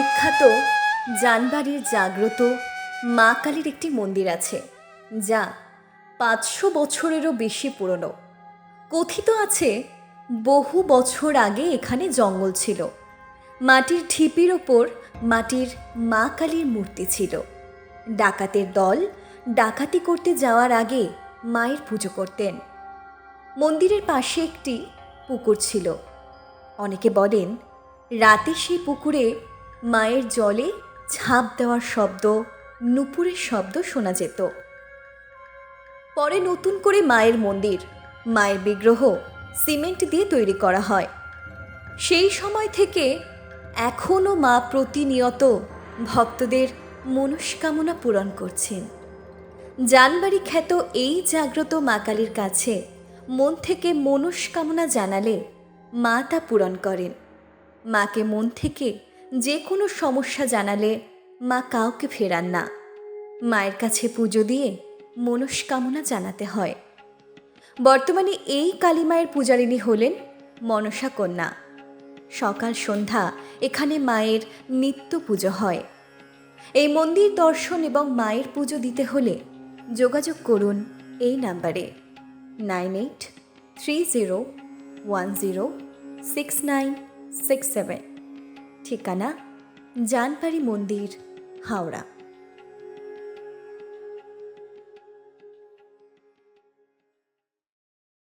বিখ্যাত জানবাড়ির জাগ্রত মা কালীর একটি মন্দির আছে, যা ৫০০ বছরেরও বেশি পুরনো। কথিত আছে বহু বছর আগে এখানে জঙ্গল ছিল। মাটির ঢিপির ওপর মাটির মা কালীর মূর্তি ছিল। ডাকাতের দল ডাকাতি করতে যাওয়ার আগে মায়ের পুজো করতেন। মন্দিরের পাশে একটি পুকুর ছিল। অনেকে বলেন রাতে সেই পুকুরে মায়ের জলে ঝাঁপ দেওয়ার শব্দ, নুপুরের শব্দ শোনা যেত। পরে নতুন করে মায়ের মন্দির, মায়ের বিগ্রহ সিমেন্ট দিয়ে তৈরি করা হয়। সেই সময় থেকে এখনও মা প্রতিনিয়ত ভক্তদের মনস্কামনা পূরণ করছেন। জানবাড়ি খ্যাত এই জাগ্রত মা কালীর কাছে মন থেকে মনস্কামনা জানালে মা তা পূরণ করেন। মাকে মন থেকে যে কোনো সমস্যা জানালে মা কাউকে ফেরান না। মায়ের কাছে পুজো দিয়ে মনস্কামনা জানাতে হয়। বর্তমানে এই কালী মায়ের পূজারিণী হলেন মনসা কন্যা। সকাল সন্ধ্যা এখানে মায়ের নিত্য পুজো হয়। এই মন্দির দর্শন এবং মায়ের পুজো দিতে হলে যোগাযোগ করুন এই নাম্বারে 9830106967। ঠিকানা জানবাড়ি মন্দির, হাওড়া।